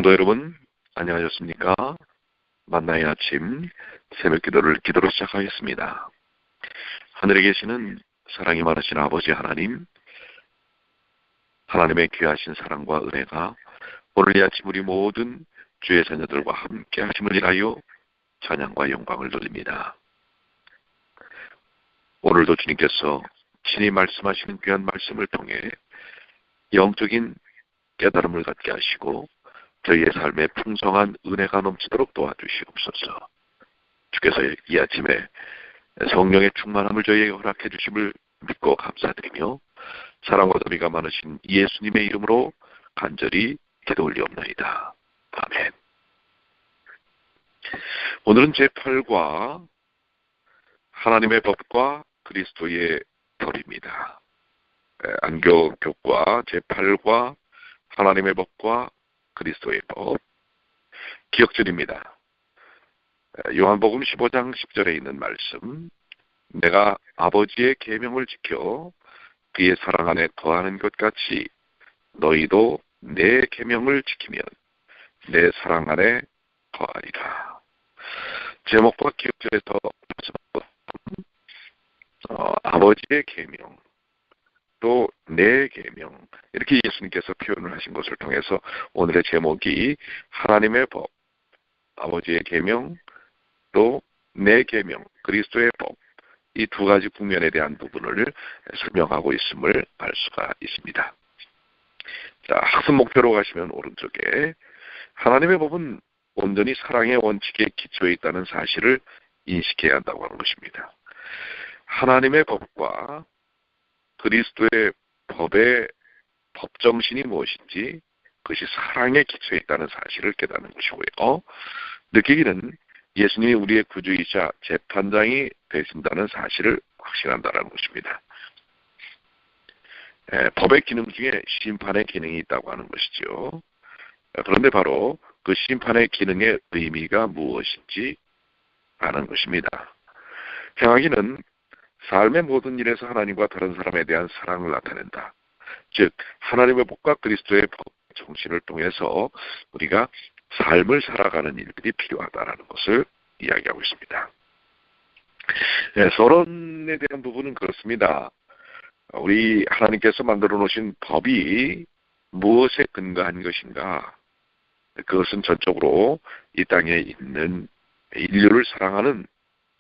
성도 여러분, 안녕하셨습니까? 만나의 아침 새벽 기도로 시작하겠습니다. 하늘에 계시는 사랑이 많으신 아버지 하나님, 하나님의 귀하신 사랑과 은혜가 오늘 이 아침 우리 모든 주의 자녀들과 함께 하심을 인하여 찬양과 영광을 돌립니다. 오늘도 주님께서 친히 말씀하시는 귀한 말씀을 통해 영적인 깨달음을 갖게 하시고 저희의 삶에 풍성한 은혜가 넘치도록 도와주시옵소서. 주께서 이 아침에 성령의 충만함을 저희에게 허락해 주심을 믿고 감사드리며 사랑과 더미가 많으신 예수님의 이름으로 간절히 기도 올리옵나이다. 아멘. 오늘은 제8과 하나님의 법과 그리스도의 벌입니다. 안교교과 제8과 하나님의 법과 그리스도의 법. 기억절입니다. 요한복음 15장 10절에 있는 말씀, 내가 아버지의 계명을 지켜 그의 사랑 안에 거하는 것 같이 너희도 내 계명을 지키면 내 사랑 안에 거하리라. 제목과 기억절에서 아버지의 계명, 또 내 계명, 이렇게 예수님께서 표현을 하신 것을 통해서 오늘의 제목이 하나님의 법, 아버지의 계명, 또 내 계명, 그리스도의 법, 이 두 가지 국면에 대한 부분을 설명하고 있음을 알 수가 있습니다. 자, 학습 목표로 가시면 오른쪽에 하나님의 법은 온전히 사랑의 원칙에 기초해 있다는 사실을 인식해야 한다고 하는 것입니다. 하나님의 법과 그리스도의 법의 법정신이 무엇인지 그것이 사랑에 기초해 있다는 사실을 깨닫는 것이고요. 느끼기는 예수님이 우리의 구주이자 재판장이 되신다는 사실을 확신한다는 것입니다. 법의 기능 중에 심판의 기능이 있다고 하는 것이죠. 그런데 바로 그 심판의 기능의 의미가 무엇인지 아는 것입니다. 행하기는 삶의 모든 일에서 하나님과 다른 사람에 대한 사랑을 나타낸다. 즉 하나님의 법과 그리스도의 법 정신을 통해서 우리가 삶을 살아가는 일들이 필요하다는 것을 이야기하고 있습니다. 서론에 대한 부분은 그렇습니다. 우리 하나님께서 만들어 놓으신 법이 무엇에 근거한 것인가? 그것은 전적으로 이 땅에 있는 인류를 사랑하는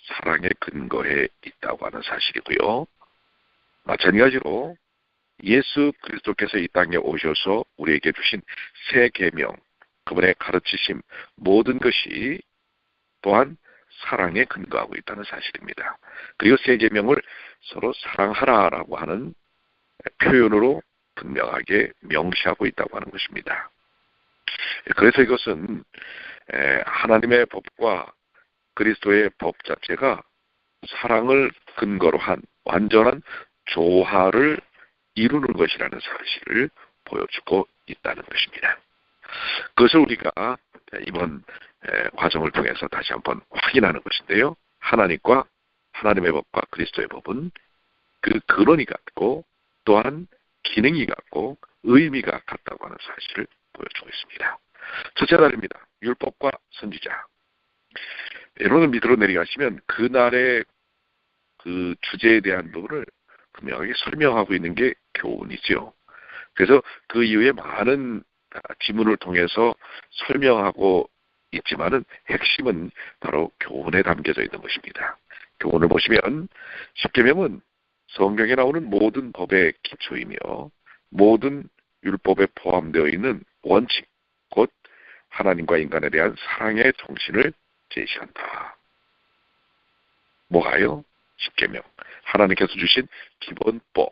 사랑의 근거에 있다고 하는 사실이고요. 마찬가지로 예수 그리스도께서 이 땅에 오셔서 우리에게 주신 새 계명, 그분의 가르치심, 모든 것이 또한 사랑에 근거하고 있다는 사실입니다. 그리고 새 계명을 서로 사랑하라라고 하는 표현으로 분명하게 명시하고 있다고 하는 것입니다. 그래서 이것은 하나님의 법과 그리스도의 법 자체가 사랑을 근거로 한 완전한 조화를 이루는 것이라는 사실을 보여주고 있다는 것입니다. 그것을 우리가 이번 과정을 통해서 다시 한번 확인하는 것인데요. 하나님과 하나님의 법과 그리스도의 법은 그 근원이 같고 또한 기능이 같고 의미가 같다고 하는 사실을 보여주고 있습니다. 첫째 달입니다. 율법과 선지자. 여러분을 밑으로 내려가시면 그날의 그 주제에 대한 부분을 분명하게 설명하고 있는 게 교훈이죠. 그래서 그 이후에 많은 지문을 통해서 설명하고 있지만은 핵심은 바로 교훈에 담겨져 있는 것입니다. 교훈을 보시면 십계명은 성경에 나오는 모든 법의 기초이며 모든 율법에 포함되어 있는 원칙, 곧 하나님과 인간에 대한 사랑의 정신을 제시한다. 뭐가요? 십계명. 하나님께서 주신 기본법,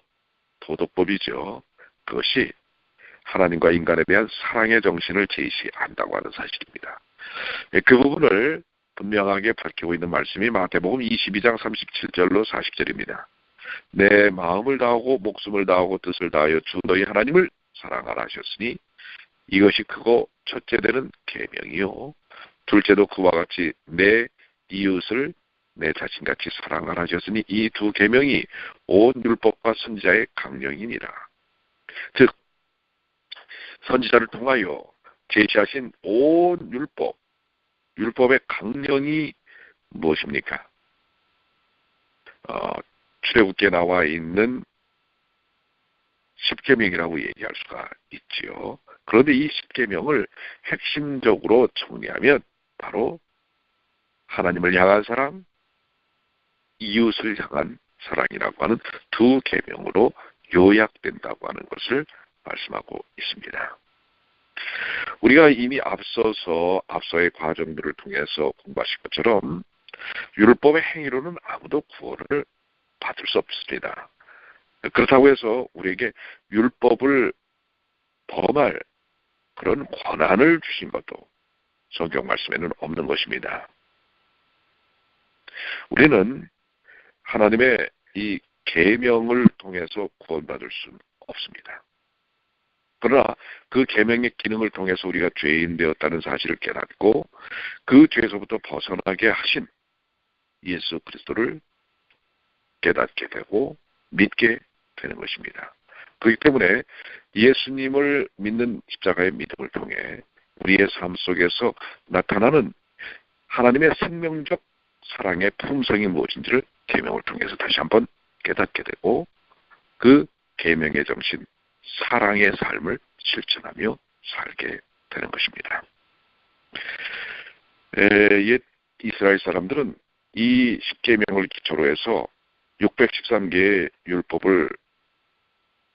도덕법이죠. 그것이 하나님과 인간에 대한 사랑의 정신을 제시한다고 하는 사실입니다. 그 부분을 분명하게 밝히고 있는 말씀이 마태복음 22장 37절로 40절입니다. 내 마음을 다하고 목숨을 다하고 뜻을 다하여 주 너희 하나님을 사랑하라 하셨으니 이것이 크고 첫째 되는 계명이요 둘째도 그와 같이 내 이웃을 내 자신같이 사랑하라 하셨으니 이 두 계명이 온 율법과 선지자의 강령이니라. 즉 선지자를 통하여 제시하신 온 율법의 강령이 무엇입니까? 출애굽기에 나와 있는 십계명이라고 얘기할 수가 있지요. 그런데 이 십계명을 핵심적으로 정리하면 바로 하나님을 향한 사랑, 이웃을 향한 사랑이라고 하는 두 계명으로 요약된다고 하는 것을 말씀하고 있습니다. 우리가 이미 앞서의 과정들을 통해서 공부하신 것처럼 율법의 행위로는 아무도 구원을 받을 수 없습니다. 그렇다고 해서 우리에게 율법을 범할 그런 권한을 주신 것도 성경 말씀에는 없는 것입니다. 우리는 하나님의 이 계명을 통해서 구원받을 수는 없습니다. 그러나 그 계명의 기능을 통해서 우리가 죄인 되었다는 사실을 깨닫고 그 죄에서부터 벗어나게 하신 예수 그리스도를 깨닫게 되고 믿게 되는 것입니다. 그렇기 때문에 예수님을 믿는 십자가의 믿음을 통해 우리의 삶 속에서 나타나는 하나님의 생명적 사랑의 품성이 무엇인지를 계명을 통해서 다시 한번 깨닫게 되고 그 계명의 정신, 사랑의 삶을 실천하며 살게 되는 것입니다. 옛 이스라엘 사람들은 이 십계명을 기초로 해서 613개의 율법을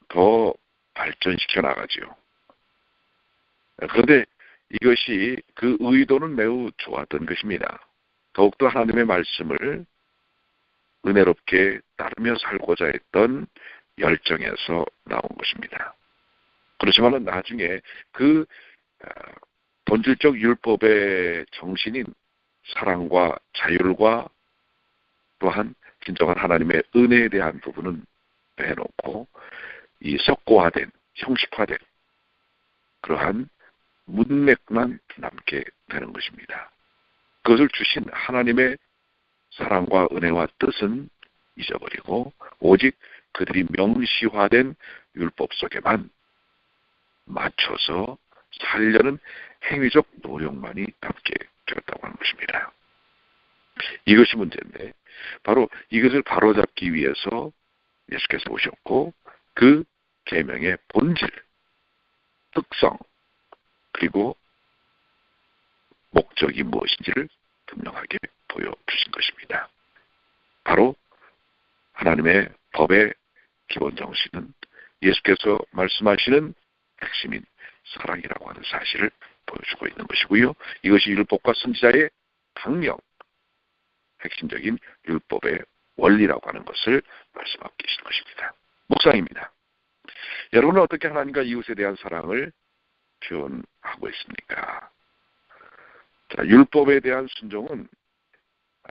더 발전시켜 나가지요. 그런데 이것이 그 의도는 매우 좋았던 것입니다. 더욱더 하나님의 말씀을 은혜롭게 따르며 살고자 했던 열정에서 나온 것입니다. 그렇지만 나중에 그 본질적 율법의 정신인 사랑과 자율과 또한 진정한 하나님의 은혜에 대한 부분은 빼놓고 이 석고화된, 형식화된 그러한 문맥만 남게 되는 것입니다. 그것을 주신 하나님의 사랑과 은혜와 뜻은 잊어버리고 오직 그들이 명시화된 율법 속에만 맞춰서 살려는 행위적 노력만이 남게 되었다고 하는 것입니다. 이것이 문제인데 바로 이것을 바로잡기 위해서 예수께서 오셨고 그 계명의 본질, 특성, 그리고 목적이 무엇인지를 분명하게 보여주신 것입니다. 바로 하나님의 법의 기본 정신은 예수께서 말씀하시는 핵심인 사랑이라고 하는 사실을 보여주고 있는 것이고요. 이것이 율법과 선지자의 강령, 핵심적인 율법의 원리라고 하는 것을 말씀하고 계시는 것입니다. 묵상입니다. 여러분은 어떻게 하나님과 이웃에 대한 사랑을 표현하고 있습니까? 자, 율법에 대한 순종은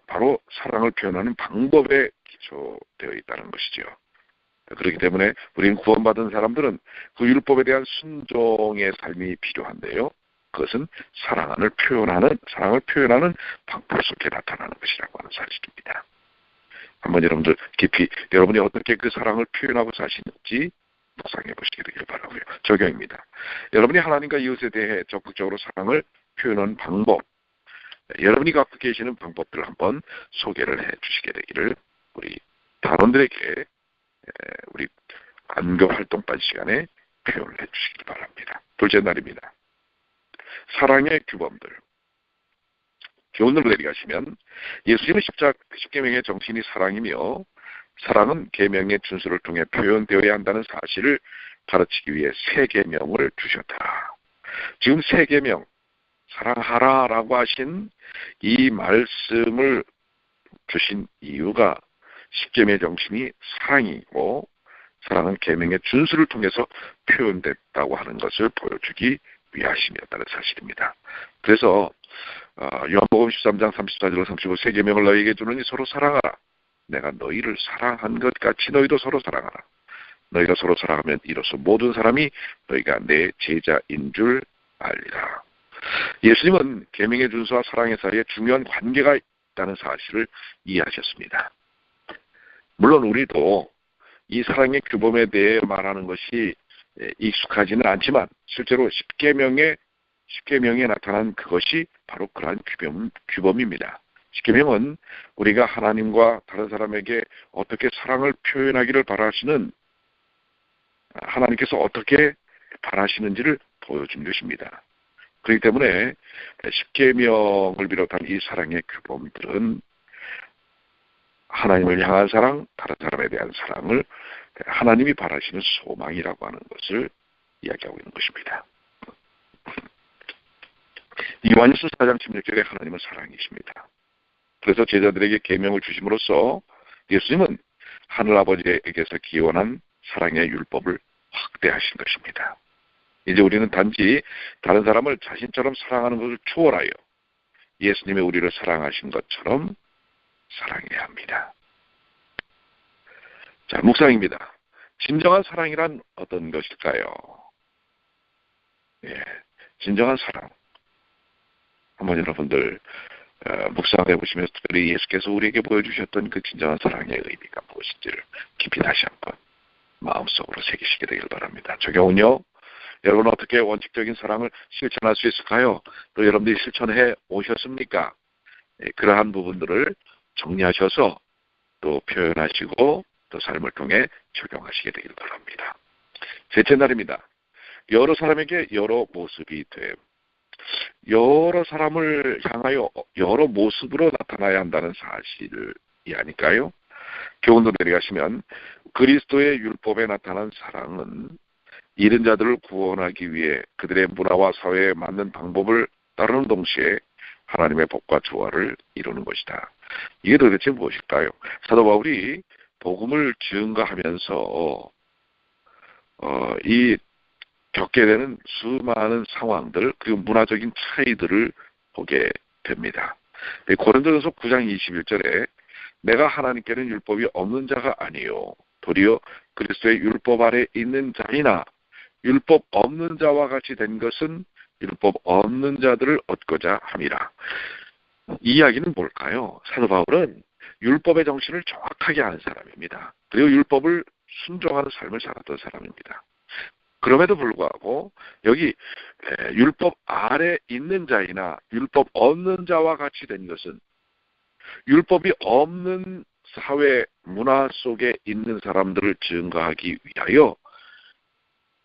바로 사랑을 표현하는 방법에 기초되어 있다는 것이죠. 그렇기 때문에 우리는 구원받은 사람들은 그 율법에 대한 순종의 삶이 필요한데요. 그것은 사랑을 표현하는 방법 속에 나타나는 것이라고 하는 사실입니다. 한번 여러분들 깊이 여러분이 어떻게 그 사랑을 표현하고 사시는지 묵상해 보시기를 바라고요. 적용입니다. 여러분이 하나님과 이웃에 대해 적극적으로 사랑을 표현하는 방법, 여러분이 갖고 계시는 방법들을 한번 소개를 해 주시게 되기를 우리 단원들에게 우리 안교 활동반 시간에 표현을 해 주시기 바랍니다. 둘째 날입니다. 사랑의 규범들. 교훈을 내려가시면 예수님의 십계명의 정신이 사랑이며 사랑은 계명의 준수를 통해 표현되어야 한다는 사실을 가르치기 위해 세 계명을 주셨다. 지금 세 계명, 사랑하라라고 하신 이 말씀을 주신 이유가 십계명의 정신이 사랑이고 사랑은 계명의 준수를 통해서 표현됐다고 하는 것을 보여주기 위하심이었다는 사실입니다. 그래서 요한복음 13장 34절로 35 세 계명을 너희에게 주노니 서로 사랑하라. 내가 너희를 사랑한 것 같이 너희도 서로 사랑하라. 너희가 서로 사랑하면 이로써 모든 사람이 너희가 내 제자인 줄 알리라. 예수님은 계명의 준수와 사랑의 사이에 중요한 관계가 있다는 사실을 이해하셨습니다. 물론 우리도 이 사랑의 규범에 대해 말하는 것이 익숙하지는 않지만 실제로 십계명의 십계명에 나타난 그것이 바로 그러한 규범입니다. 십계명은 우리가 하나님과 다른 사람에게 어떻게 사랑을 표현하기를 바라시는, 하나님께서 어떻게 바라시는지를 보여준 것입니다. 그렇기 때문에 십계명을 비롯한 이 사랑의 규범들은 하나님을 향한 사랑, 다른 사람에 대한 사랑을 하나님이 바라시는 소망이라고 하는 것을 이야기하고 있는 것입니다. 요한일서 4장 16절에 하나님은 사랑이십니다. 그래서 제자들에게 계명을 주심으로써 예수님은 하늘아버지에게서 기원한 사랑의 율법을 확대하신 것입니다. 이제 우리는 단지 다른 사람을 자신처럼 사랑하는 것을 초월하여 예수님의 우리를 사랑하신 것처럼 사랑해야 합니다. 자, 묵상입니다. 진정한 사랑이란 어떤 것일까요? 예, 진정한 사랑. 한번 여러분들 묵상해 보시면서 특별히 예수께서 우리에게 보여주셨던 그 진정한 사랑의 의미가 무엇인지를 깊이 다시 한번 마음속으로 새기시게 되길 바랍니다. 적용은요, 여러분은 어떻게 원칙적인 사랑을 실천할 수 있을까요? 또 여러분들이 실천해 오셨습니까? 그러한 부분들을 정리하셔서 또 표현하시고 또 삶을 통해 적용하시게 되길 바랍니다. 셋째 날입니다. 여러 사람에게 여러 모습이 됨. 여러 사람을 향하여 여러 모습으로 나타나야 한다는 사실을 이해하니까요. 교훈도 내려가시면 그리스도의 율법에 나타난 사랑은 잃은 자들을 구원하기 위해 그들의 문화와 사회에 맞는 방법을 따르는 동시에 하나님의 복과 조화를 이루는 것이다. 이게 도대체 무엇일까요? 사도 바울이 복음을 증거하면서 이 겪게 되는 수많은 상황들, 그리고 문화적인 차이들을 보게 됩니다. 고린도전서 9장 21절에 내가 하나님께는 율법이 없는 자가 아니요 도리어 그리스도의 율법 아래 있는 자이나 율법 없는 자와 같이 된 것은 율법 없는 자들을 얻고자 함이라. 이 이야기는 뭘까요? 사도 바울은 율법의 정신을 정확하게 아는 사람입니다. 그리고 율법을 순종하는 삶을 살았던 사람입니다. 그럼에도 불구하고 여기 율법 아래 있는 자이나 율법 없는 자와 같이 된 것은 율법이 없는 사회 문화 속에 있는 사람들을 증거하기 위하여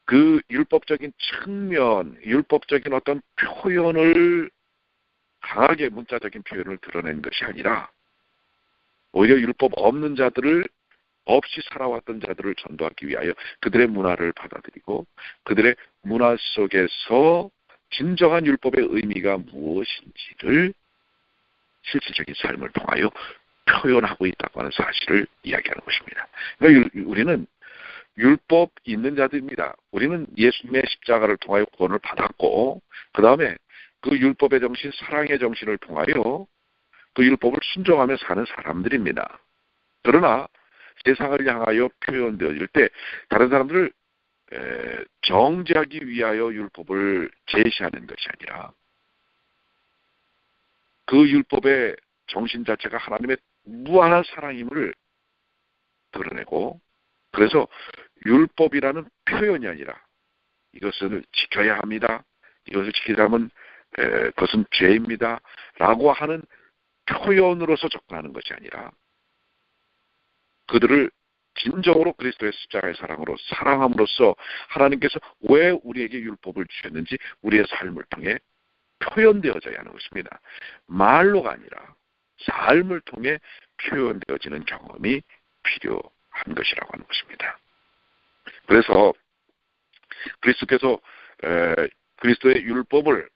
그 율법적인 측면, 율법적인 어떤 표현을 강하게 문자적인 표현을 드러낸 것이 아니라 오히려 율법 없는 자들을 없이 살아왔던 자들을 전도하기 위하여 그들의 문화를 받아들이고 그들의 문화 속에서 진정한 율법의 의미가 무엇인지를 실질적인 삶을 통하여 표현하고 있다고 하는 사실을 이야기하는 것입니다. 그러니까 우리는 율법 있는 자들입니다. 우리는 예수님의 십자가를 통하여 구원을 받았고 그 다음에 그 율법의 정신, 사랑의 정신을 통하여 그 율법을 순종하며 사는 사람들입니다. 그러나 세상을 향하여 표현되어질 때 다른 사람들을 정죄하기 위하여 율법을 제시하는 것이 아니라 그 율법의 정신 자체가 하나님의 무한한 사랑임을 드러내고 그래서 율법이라는 표현이 아니라 이것을 지켜야 합니다. 이것을 지키지 않으면 그것은 죄입니다. 라고 하는 표현으로서 접근하는 것이 아니라 그들을 진정으로 그리스도의 십자가의 사랑으로 사랑함으로써 하나님께서 왜 우리에게 율법을 주셨는지 우리의 삶을 통해 표현되어져야 하는 것입니다. 말로가 아니라 삶을 통해 표현되어지는 경험이 필요한 것이라고 하는 것입니다. 그래서 그리스도께서 그리스도의 율법을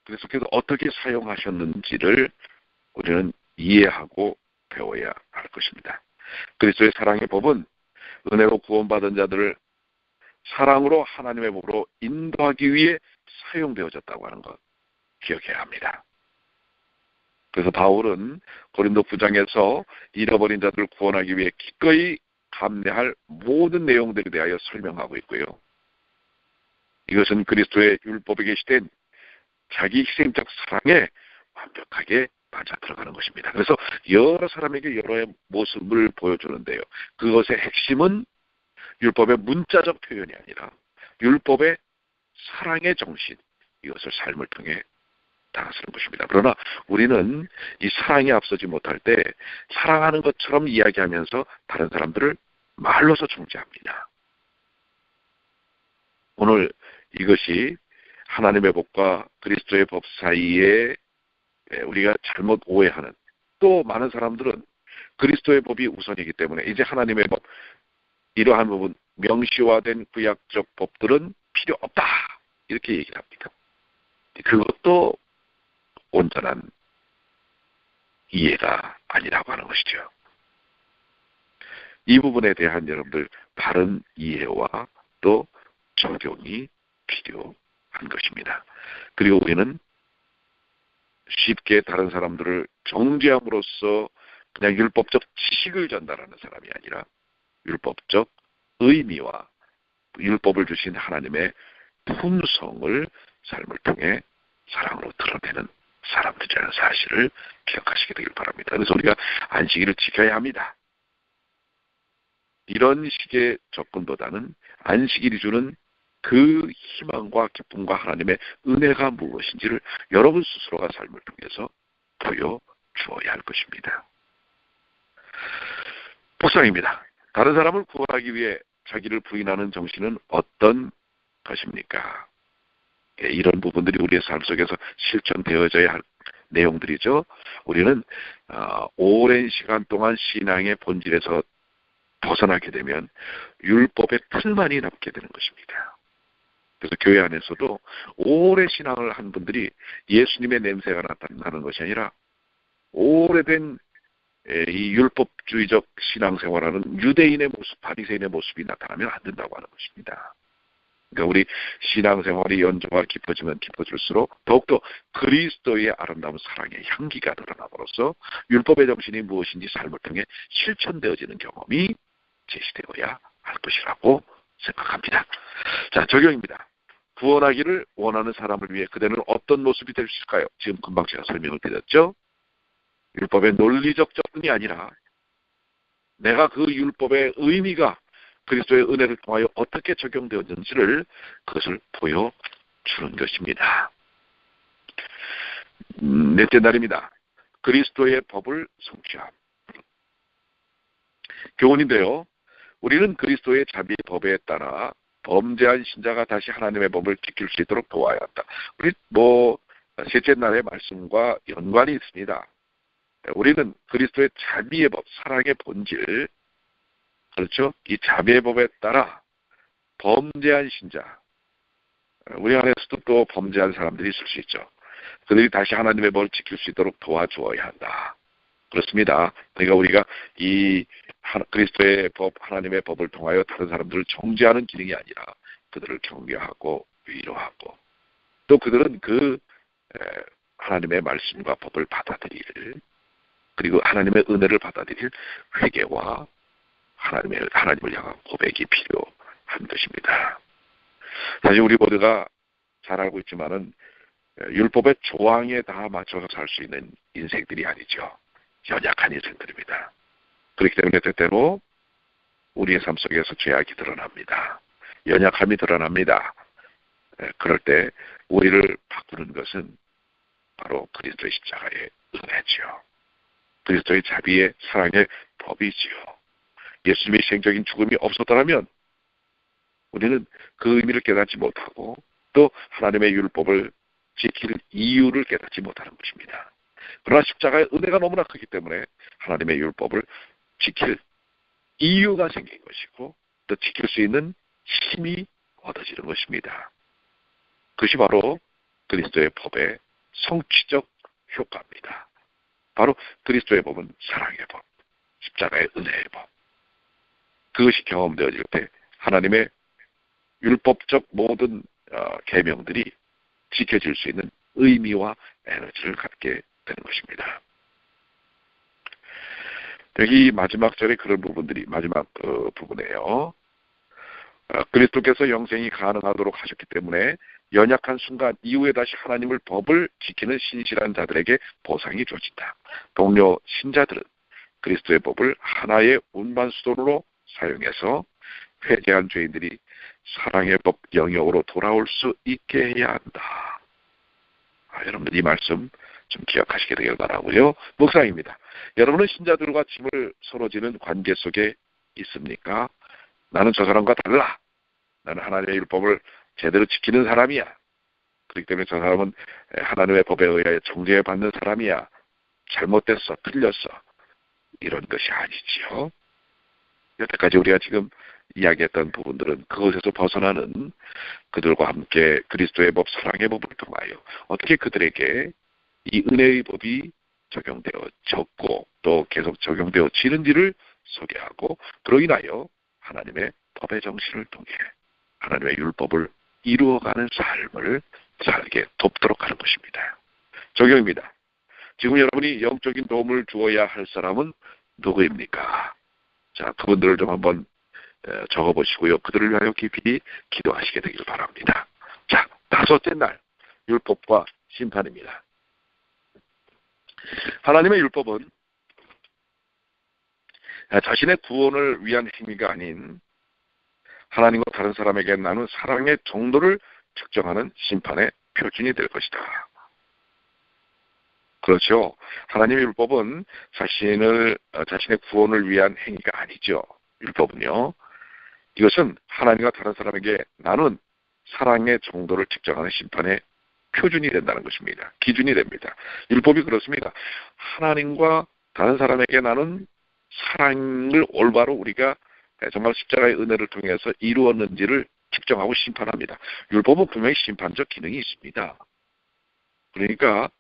그리스도께서 어떻게 사용하셨는지를 우리는 이해하고 배워야 할 것입니다. 그리스도의 사랑의 법은 은혜로 구원받은 자들을 사랑으로 하나님의 법으로 인도하기 위해 사용되어졌다고 하는 것 기억해야 합니다. 그래서 바울은 고린도 9장에서 잃어버린 자들을 구원하기 위해 기꺼이 감내할 모든 내용들에 대하여 설명하고 있고요. 이것은 그리스도의 율법에 계시된 자기 희생적 사랑에 완벽하게 맞아 들어가는 것입니다. 그래서 여러 사람에게 여러 모습을 보여주는데요. 그것의 핵심은 율법의 문자적 표현이 아니라 율법의 사랑의 정신, 이것을 삶을 통해 다스리는 것입니다. 그러나 우리는 이 사랑이 앞서지 못할 때 사랑하는 것처럼 이야기하면서 다른 사람들을 말로서 중재합니다. 오늘 이것이 하나님의 법과 그리스도의 법 사이에 우리가 잘못 오해하는, 또 많은 사람들은 그리스도의 법이 우선이기 때문에 이제 하나님의 법, 이러한 부분 명시화된 구약적 법들은 필요 없다 이렇게 얘기를 합니다. 그것도 온전한 이해가 아니라고 하는 것이죠. 이 부분에 대한 여러분들 바른 이해와 또 적용이 필요한 것입니다. 그리고 우리는 쉽게 다른 사람들을 정죄함으로써 그냥 율법적 지식을 전달하는 사람이 아니라 율법적 의미와 율법을 주신 하나님의 품성을 삶을 통해 사랑으로 드러내는 사람들이라는 사실을 기억하시게 되길 바랍니다. 그래서 우리가 안식일을 지켜야 합니다. 이런 식의 접근보다는 안식일이 주는 그 희망과 기쁨과 하나님의 은혜가 무엇인지를 여러분 스스로가 삶을 통해서 보여주어야 할 것입니다. 묵상입니다. 다른 사람을 구원하기 위해 자기를 부인하는 정신은 어떤 것입니까? 이런 부분들이 우리의 삶 속에서 실천되어져야 할 내용들이죠. 우리는 오랜 시간 동안 신앙의 본질에서 벗어나게 되면 율법의 틀만이 남게 되는 것입니다. 그래서 교회 안에서도 오래 신앙을 한 분들이 예수님의 냄새가 나타나는 것이 아니라 오래된 이 율법주의적 신앙생활하는 유대인의 모습, 바리새인의 모습이 나타나면 안 된다고 하는 것입니다. 그러니까 우리 신앙생활이 연조가 깊어지면 깊어질수록 더욱더 그리스도의 아름다운 사랑의 향기가 드러남으로써 율법의 정신이 무엇인지 삶을 통해 실천되어지는 경험이 제시되어야 할 것이라고 생각합니다. 자, 적용입니다. 구원하기를 원하는 사람을 위해 그대는 어떤 모습이 될 수 있을까요? 지금 금방 제가 설명을 드렸죠. 율법의 논리적 접근이 아니라 내가 그 율법의 의미가 그리스도의 은혜를 통하여 어떻게 적용되었는지를 그것을 보여주는 것입니다. 넷째 날입니다. 그리스도의 법을 성취함. 교훈인데요. 우리는 그리스도의 자비의 법에 따라 범죄한 신자가 다시 하나님의 법을 지킬 수 있도록 도와야 한다. 우리 셋째 날의 말씀과 연관이 있습니다. 우리는 그리스도의 자비의 법, 사랑의 본질, 그렇죠? 이 자비의 법에 따라 범죄한 신자, 우리 안에서도 또 범죄한 사람들이 있을 수 있죠. 그들이 다시 하나님의 법을 지킬 수 있도록 도와주어야 한다. 그렇습니다. 그러니까 우리가 이 그리스도의 법, 하나님의 법을 통하여 다른 사람들을 정죄하는 기능이 아니라 그들을 격려하고 위로하고 또 그들은 그 하나님의 말씀과 법을 받아들일, 그리고 하나님의 은혜를 받아들일 회개와 하나님을 향한 고백이 필요한 것입니다. 사실 우리 모두가 잘 알고 있지만은 율법의 조항에 다 맞춰서 살 수 있는 인생들이 아니죠. 연약한 인생들입니다. 그렇기 때문에 때때로 우리의 삶 속에서 죄악이 드러납니다. 연약함이 드러납니다. 그럴 때 우리를 바꾸는 것은 바로 그리스도의 십자가의 은혜지요. 그리스도의 자비의 사랑의 법이지요. 예수님의 희생적인 죽음이 없었더라면 우리는 그 의미를 깨닫지 못하고 또 하나님의 율법을 지킬 이유를 깨닫지 못하는 것입니다. 그러나 십자가의 은혜가 너무나 크기 때문에 하나님의 율법을 지킬 이유가 생긴 것이고 또 지킬 수 있는 힘이 얻어지는 것입니다. 그것이 바로 그리스도의 법의 성취적 효과입니다. 바로 그리스도의 법은 사랑의 법, 십자가의 은혜의 법. 그것이 경험되어질 때 하나님의 율법적 모든 계명들이 지켜질 수 있는 의미와 에너지를 갖게 되는 것입니다. 여기 마지막 절에 그런 부분들이 마지막 부분이에요. 그리스도께서 영생이 가능하도록 하셨기 때문에 연약한 순간 이후에 다시 하나님을 법을 지키는 신실한 자들에게 보상이 주어진다. 동료 신자들은 그리스도의 법을 하나의 운반수도로 사용해서 회개한 죄인들이 사랑의 법 영역으로 돌아올 수 있게 해야 한다. 여러분들 이 말씀 좀 기억하시게 되길 바라고요. 묵상입니다. 여러분은 신자들과 짐을 서로 지는 관계 속에 있습니까? 나는 저 사람과 달라. 나는 하나님의 율법을 제대로 지키는 사람이야. 그렇기 때문에 저 사람은 하나님의 법에 의하여 정죄받는 사람이야. 잘못됐어. 틀렸어. 이런 것이 아니지요. 여태까지 우리가 지금 이야기했던 부분들은 그것에서 벗어나는 그들과 함께 그리스도의 법, 사랑의 법을 통하여 어떻게 그들에게 이 은혜의 법이 적용되어졌고 또 계속 적용되어지는지를 소개하고 그로 인하여 하나님의 법의 정신을 통해 하나님의 율법을 이루어가는 삶을 살게 돕도록 하는 것입니다. 적용입니다. 지금 여러분이 영적인 도움을 주어야 할 사람은 누구입니까? 자, 그분들을 좀 한번 적어보시고요. 그들을 위하여 깊이 기도하시게 되길 바랍니다. 자, 다섯째 날 율법과 심판입니다. 하나님의 율법은 자신의 구원을 위한 행위가 아닌 하나님과 다른 사람에게 나눈 사랑의 정도를 측정하는 심판의 표준이 될 것이다. 그렇죠. 하나님의 율법은 자신의 구원을 위한 행위가 아니죠. 율법은요. 이것은 하나님과 다른 사람에게 나눈 사랑의 정도를 측정하는 심판의 표준이 된다는 것입니다. 기준이 됩니다. 율법이 그렇습니다. 하나님과 다른 사람에게 나눈 사랑을 올바로 우리가 정말 십자가의 은혜를 통해서 이루었는지를 측정하고 심판합니다. 율법은 분명히 심판적 기능이 있습니다. 그러니까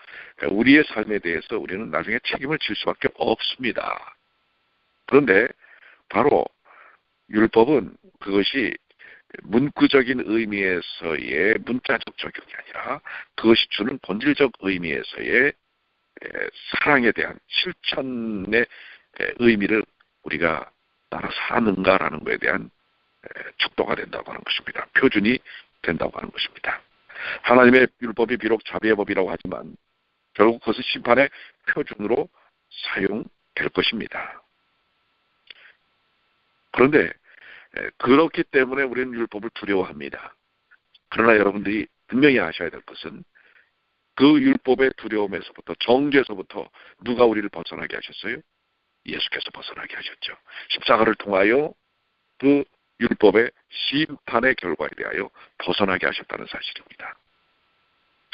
우리의 삶에 대해서 우리는 나중에 책임을 질 수밖에 없습니다. 그런데 바로 율법은 그것이 문구적인 의미에서의 문자적 적용이 아니라 그것이 주는 본질적 의미에서의 사랑에 대한 실천의 의미를 우리가 따라 사는가라는 것에 대한 축도가 된다고 하는 것입니다. 표준이 된다고 하는 것입니다. 하나님의 율법이 비록 자비의 법이라고 하지만 결국 그것은 심판의 표준으로 사용될 것입니다. 그런데 그렇기 때문에 우리는 율법을 두려워합니다. 그러나 여러분들이 분명히 아셔야 될 것은 그 율법의 두려움에서부터 정죄에서부터 누가 우리를 벗어나게 하셨어요? 예수께서 벗어나게 하셨죠. 십자가를 통하여 그 율법의 심판의 결과에 대하여 벗어나게 하셨다는 사실입니다.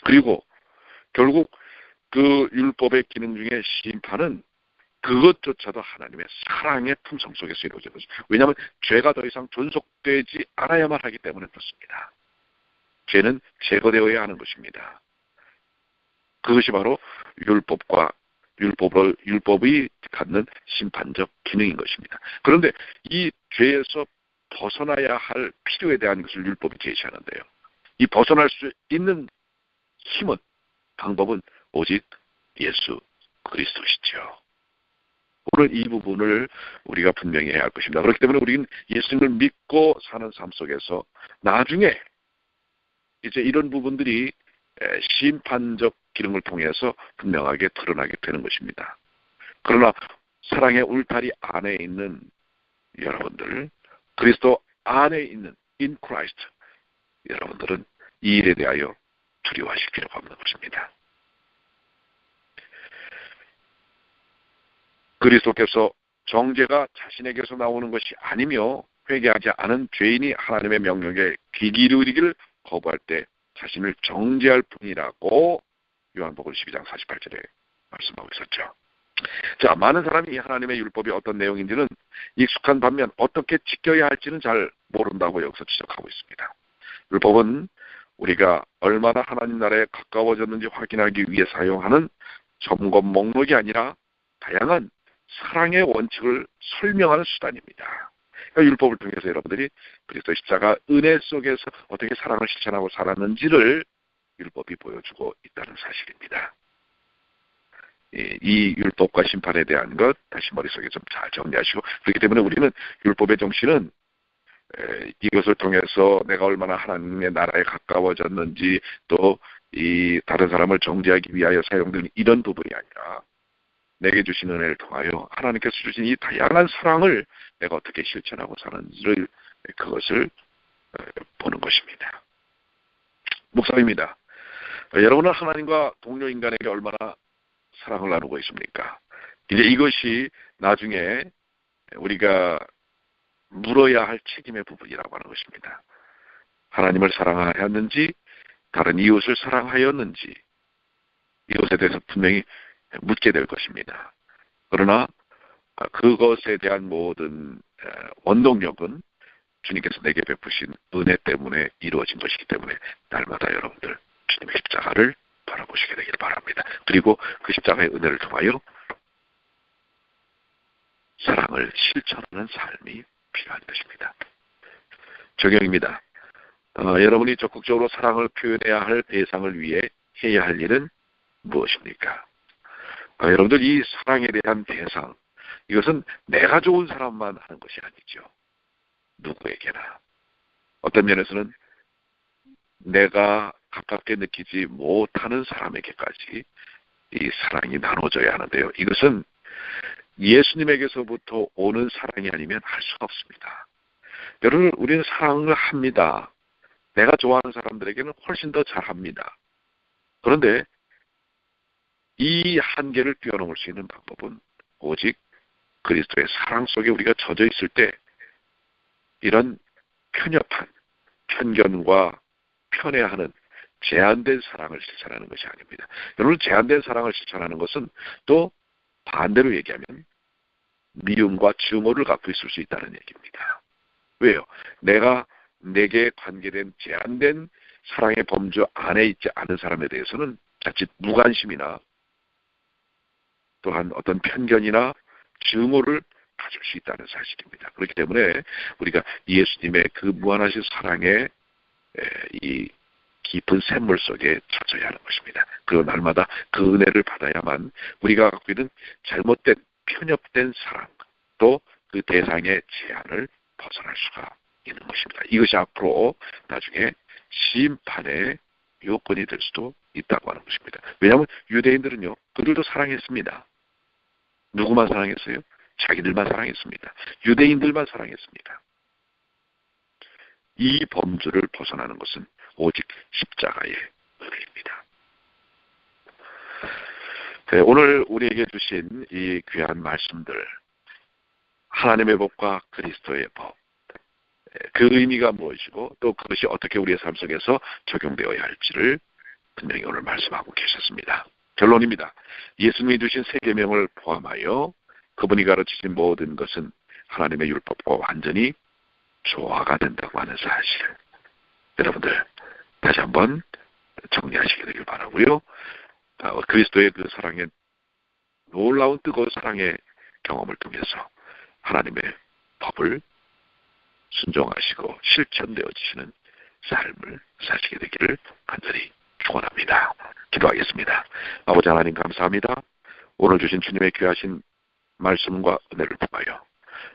그리고 결국 그 율법의 기능 중에 심판은 그것조차도 하나님의 사랑의 품성 속에서 이루어진 것이죠. 왜냐하면 죄가 더 이상 존속되지 않아야만 하기 때문에 그렇습니다. 죄는 제거되어야 하는 것입니다. 그것이 바로 율법이 갖는 심판적 기능인 것입니다. 그런데 이 죄에서 벗어나야 할 필요에 대한 것을 율법이 제시하는데요. 이 벗어날 수 있는 힘은, 방법은 오직 예수 그리스도시죠. 오늘 이 부분을 우리가 분명히 해야 할 것입니다. 그렇기 때문에 우리는 예수님을 믿고 사는 삶 속에서 나중에 이제 이런 부분들이 심판적 기능을 통해서 분명하게 드러나게 되는 것입니다. 그러나 사랑의 울타리 안에 있는 여러분들, 그리스도 안에 있는 in Christ 여러분들은 이 일에 대하여 두려워하실 필요가 없는 것입니다. 그리스도께서 정죄가 자신에게서 나오는 것이 아니며 회개하지 않은 죄인이 하나님의 명령에 귀 기울이기를 거부할 때 자신을 정죄할 뿐이라고 요한복음 12장 48절에 말씀하고 있었죠. 자, 많은 사람이 하나님의 율법이 어떤 내용인지는 익숙한 반면 어떻게 지켜야 할지는 잘 모른다고 여기서 지적하고 있습니다. 율법은 우리가 얼마나 하나님 나라에 가까워졌는지 확인하기 위해 사용하는 점검 목록이 아니라 다양한 사랑의 원칙을 설명하는 수단입니다. 그러니까 율법을 통해서 여러분들이 그리스도 십자가 은혜 속에서 어떻게 사랑을 실천하고 살았는지를 율법이 보여주고 있다는 사실입니다. 이 율법과 심판에 대한 것 다시 머릿속에 좀 잘 정리하시고, 그렇기 때문에 우리는 율법의 정신은 이것을 통해서 내가 얼마나 하나님의 나라에 가까워졌는지 또 이 다른 사람을 정죄하기 위하여 사용되는 이런 부분이 아니라 내게 주신 은혜를 통하여 하나님께서 주신 이 다양한 사랑을 내가 어떻게 실천하고 사는지를 그것을 보는 것입니다. 묵상입니다. 여러분은 하나님과 동료 인간에게 얼마나 사랑을 나누고 있습니까? 이제 이것이 나중에 우리가 물어야 할 책임의 부분이라고 하는 것입니다. 하나님을 사랑하였는지, 다른 이웃을 사랑하였는지, 이것에 대해서 분명히 묻게 될 것입니다. 그러나 그것에 대한 모든 원동력은 주님께서 내게 베푸신 은혜 때문에 이루어진 것이기 때문에 날마다 여러분들 주님의 십자가를 바라보시게 되길 바랍니다. 그리고 그 십자가의 은혜를 통하여 사랑을 실천하는 삶이 필요한 것입니다. 적용입니다. 여러분이 적극적으로 사랑을 표현해야 할 대상을 위해 해야 할 일은 무엇입니까? 여러분들 이 사랑에 대한 대상, 이것은 내가 좋은 사람만 하는 것이 아니죠. 누구에게나. 어떤 면에서는 내가 가깝게 느끼지 못하는 사람에게까지 이 사랑이 나눠져야 하는데요. 이것은 예수님에게서부터 오는 사랑이 아니면 할 수가 없습니다. 여러분, 우리는 사랑을 합니다. 내가 좋아하는 사람들에게는 훨씬 더 잘합니다. 그런데 이 한계를 뛰어넘을 수 있는 방법은 오직 그리스도의 사랑 속에 우리가 젖어 있을 때 이런 편협한 편견과 편애하는 제한된 사랑을 실천하는 것이 아닙니다. 여러분, 제한된 사랑을 실천하는 것은 또 반대로 얘기하면 미움과 증오를 갖고 있을 수 있다는 얘기입니다. 왜요? 내게 관계된 제한된 사랑의 범주 안에 있지 않은 사람에 대해서는 자칫 무관심이나 또한 어떤 편견이나 증오를 가질 수 있다는 사실입니다. 그렇기 때문에 우리가 예수님의 그 무한하신 사랑의 이 깊은 샘물 속에 젖어야 하는 것입니다. 그리고 날마다 그 은혜를 받아야만 우리가 갖고 있는 잘못된 편협된 사랑, 또 그 대상의 제한을 벗어날 수가 있는 것입니다. 이것이 앞으로 나중에 심판의 요건이 될 수도 있다고 하는 것입니다. 왜냐하면 유대인들은요, 그들도 사랑했습니다. 누구만 사랑했어요? 자기들만 사랑했습니다. 유대인들만 사랑했습니다. 이 범주를 벗어나는 것은 오직 십자가의 은혜입니다. 네, 오늘 우리에게 주신 이 귀한 말씀들, 하나님의 법과 그리스도의 법, 그 의미가 무엇이고 또 그것이 어떻게 우리의 삶 속에서 적용되어야 할지를 분명히 오늘 말씀하고 계셨습니다. 결론입니다. 예수님이 주신 세 계명을 포함하여 그분이 가르치신 모든 것은 하나님의 율법과 완전히 조화가 된다고 하는 사실. 여러분들 다시 한번 정리하시게 되길 바라고요. 그리스도의 그 사랑의 놀라운 뜨거운 사랑의 경험을 통해서 하나님의 법을 순종하시고 실천되어지시는 삶을 사시게 되기를 간절히 축원합니다. 기도하겠습니다. 아버지 하나님 감사합니다. 오늘 주신 주님의 귀하신 말씀과 은혜를 통하여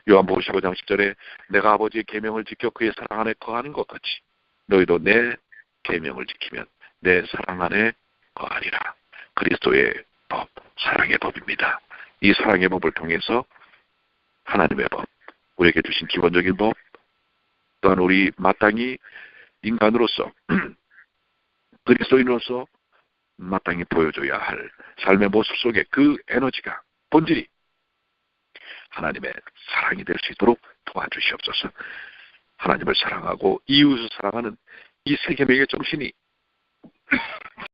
요한복음 15장 10절에 내가 아버지의 계명을 지켜 그의 사랑 안에 거하는 것 같이 너희도 내 계명을 지키면 내 사랑 안에 거하리라. 그리스도의 법, 사랑의 법입니다. 이 사랑의 법을 통해서 하나님의 법, 우리에게 주신 기본적인 법, 또한 우리 마땅히 인간으로서 그리스도인으로서 마땅히 보여줘야 할 삶의 모습 속에 그 에너지가, 본질이 하나님의 사랑이 될 수 있도록 도와주시옵소서. 하나님을 사랑하고 이웃을 사랑하는 이 세 계명의 정신이